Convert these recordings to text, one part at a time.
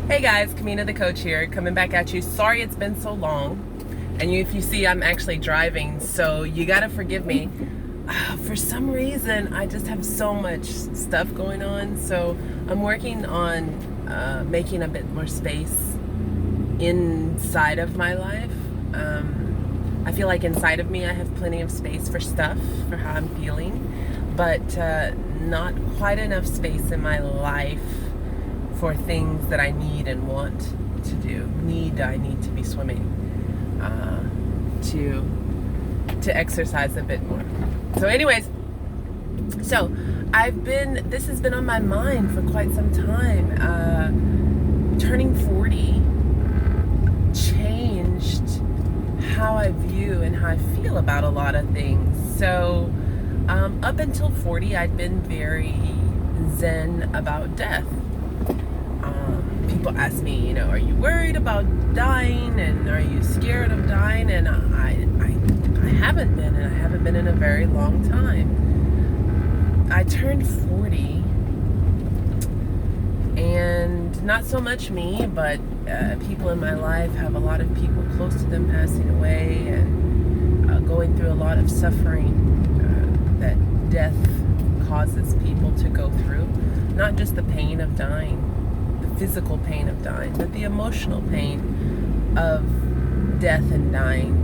Hey guys, Kamina the Koach here, coming back at you. Sorry it's been so long. And if you see, I'm actually driving, so you gotta forgive me. For some reason, I just have so much stuff going on, so I'm working on making a bit more space inside of my life. I feel like inside of me I have plenty of space for stuff, for how I'm feeling, but not quite enough space in my life for things that I need and want to do. I need to be swimming, to exercise a bit more. So anyways, this has been on my mind for quite some time. Turning 40 changed how I view and how I feel about a lot of things. So up until 40, I'd been very zen about death. People ask me, are you worried about dying, and are you scared of dying? And I haven't been, and I haven't been in a very long time. I turned 40, and not so much me, but people in my life have a lot of people close to them passing away and going through a lot of suffering that death causes people to go through. Not just the pain of dying, physical pain of dying, but the emotional pain of death and dying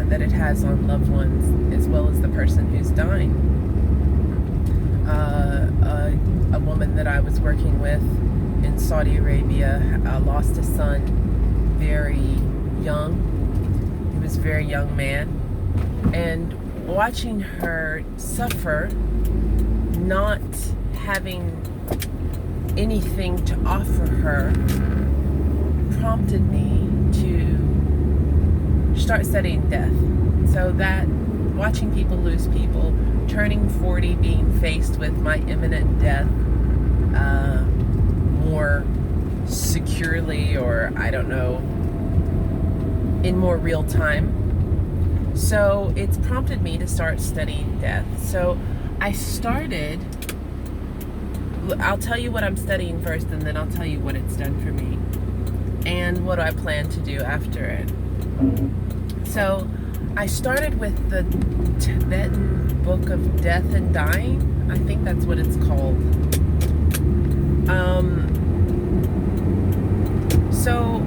that it has on loved ones, as well as the person who's dying. A woman that I was working with in Saudi Arabia lost a son very young. He was a very young man, and watching her suffer, not having anything to offer her, prompted me to start studying death. So that watching people lose people, turning 40, being faced with my imminent death more securely, or I don't know, in more real time. So it's prompted me to start studying death. So I'll tell you what I'm studying first, and then I'll tell you what it's done for me and what I plan to do after it. So I started with the Tibetan Book of Death and Dying. I think that's what it's called. So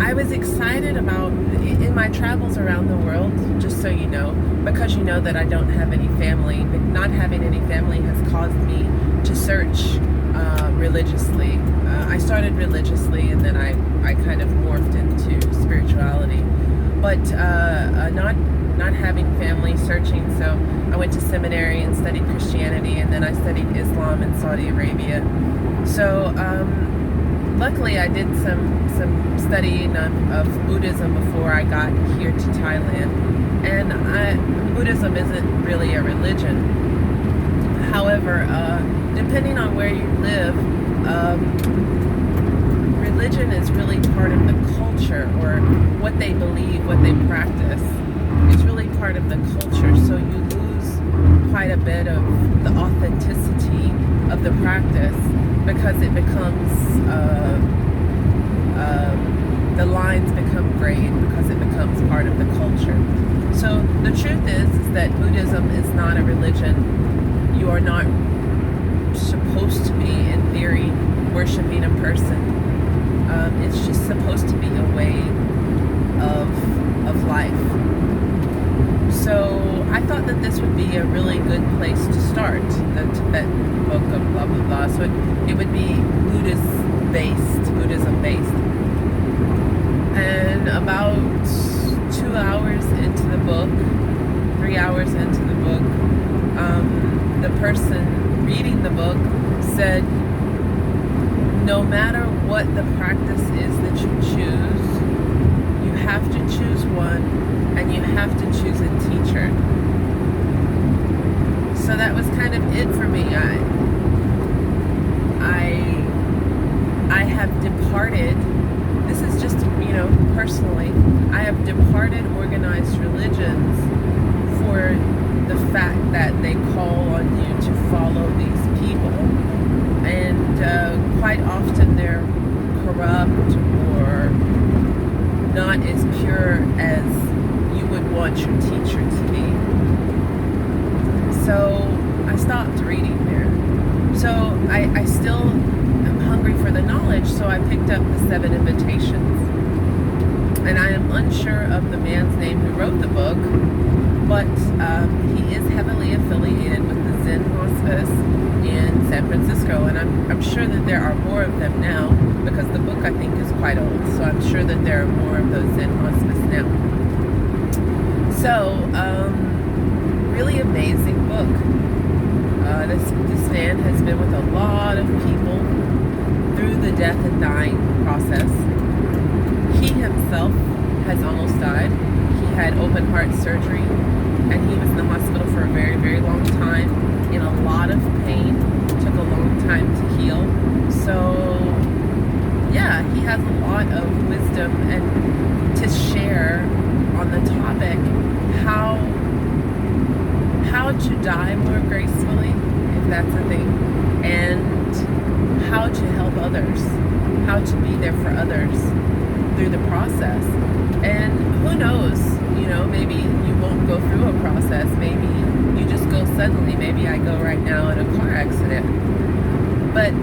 I was excited about, in my travels around the world, just so you know, because you know that I don't have any family, but not having any family has caused me to search religiously. I started religiously, and then I kind of morphed into spirituality. But not having family, searching, so I went to seminary and studied Christianity, and then I studied Islam in Saudi Arabia. So luckily I did some studying of Buddhism before I got here to Thailand. And Buddhism isn't really a religion. However, depending on where you live, religion is really part of the culture, or what they believe, what they practice is really part of the culture. So you lose quite a bit of the authenticity of the practice, because it becomes the lines become grayed, because it becomes part of the culture. So the truth is that Buddhism is not a religion. You are not supposed to be, in theory, worshiping a person. It's just supposed to be a way of life. So I thought that this would be a really good place to start, the Tibetan book of blah blah blah. So it would be Buddhism based. And about 2 hours into the book, 3 hours into the book, the person reading the book said, no matter what the practice is that you choose, you have to choose one, and you have to choose a teacher. So that was kind of it for me. I have departed, this is just, personally, I have departed organized religions for the fact that they call on you to follow these people. And quite often they're corrupt or not as pure as you would want your teacher to be. So I stopped reading there. So I still am hungry for the knowledge, so I picked up the 7 Invitations. And I am unsure of the man's name who wrote the book, but he is heavily affiliated with the Zen Hospice in San Francisco, and I'm sure that there are more of them now, because the book I think is quite old, so I'm sure that there are more of those Zen Hospice now. So, really amazing book. This man has been with a lot of people through the death and dying process. He himself has almost died. He had open heart surgery, and he was in the hospital for a very, very long time, in a lot of pain. Took a long time to heal. So, yeah, he has a lot of wisdom and to share on the topic how to die more gracefully, if that's a thing, and how to help others, how to be there for others through the process. And who knows, maybe you won't go through a process, maybe you just go suddenly, maybe I go right now in a car accident. But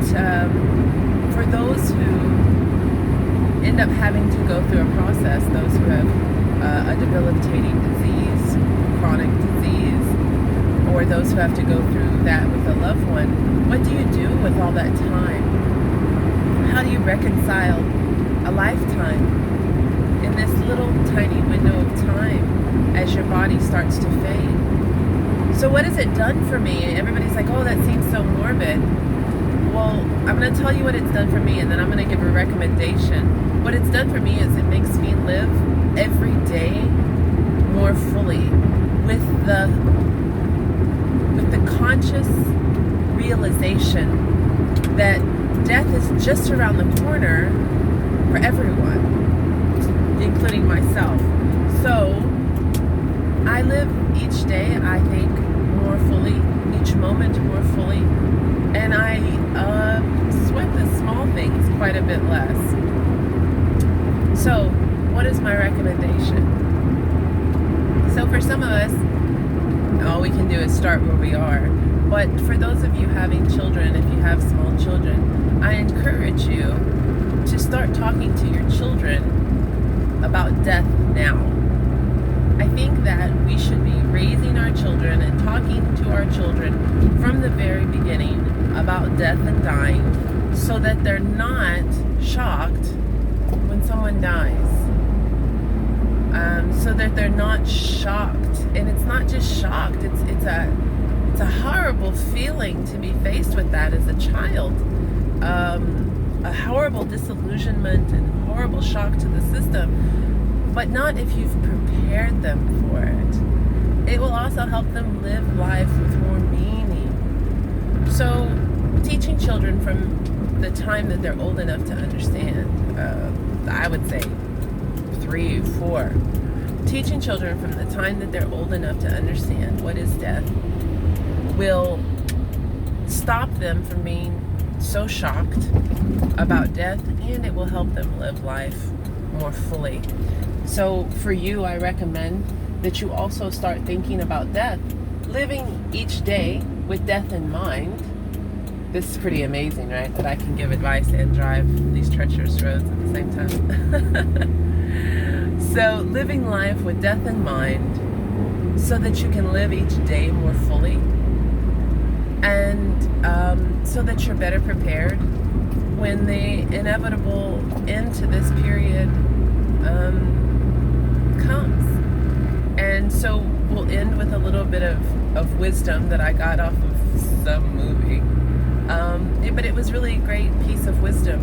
for those who end up having to go through a process, those who have a debilitating disease, chronic disease, or those who have to go through that with a loved one, what do you do with all that time? How do you reconcile a lifetime in this little tiny window of time as your body starts to fade? So what has it done for me? Everybody's like, oh, that seems so morbid. Well, I'm going to tell you what it's done for me, and then I'm going to give a recommendation. What it's done for me is it makes me live every day more fully with the conscious realization that death is just around the corner for everyone, including myself. So I live each day, I think, more fully, each moment more fully, and I sweat the small things quite a bit less. So what is my recommendation? So for some of us, all we can do is start where we are. But for those of you having children, if you have small children, I encourage you to start talking to your children about death now. I think that we should be raising our children and talking to our children from the very beginning about death and dying, so that they're not shocked when someone dies. So that they're not shocked. And it's not just shocked, it's a horrible feeling to be faced with that as a child. A horrible disillusionment and horrible shock to the system, but not if you've prepared them for it. It will also help them live life with more meaning. So teaching children from the time that they're old enough to understand, I would say 3, 4. Teaching children from the time that they're old enough to understand what is death will stop them from being so shocked about death, and it will help them live life more fully. So for you, I recommend that you also start thinking about death, living each day with death in mind. This is pretty amazing, right? That I can give advice and drive these treacherous roads at the same time. So living life with death in mind so that you can live each day more fully, and so that you're better prepared when the inevitable end to this period comes. And so we'll end with a little bit of wisdom that I got off of some movie. But it was really a great piece of wisdom.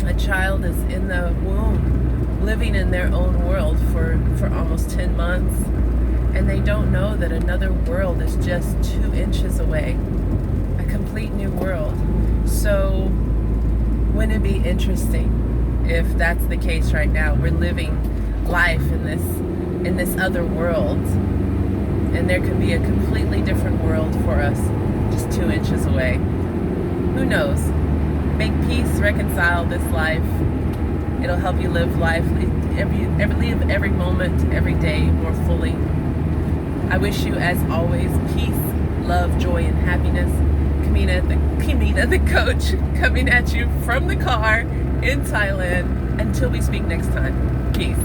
A child is in the womb, living in their own world for almost 10 months, and they don't know that another world is just 2 inches away. A complete new world. So wouldn't it be interesting if that's the case right now? We're living life in this other world, and there could be a completely different world for us just 2 inches away. Who knows? Make peace, reconcile this life. It'll help you live life, live every moment, every day more fully. I wish you, as always, peace, love, joy, and happiness. Kamina the Koach, coming at you from the car in Thailand. Until we speak next time. Peace.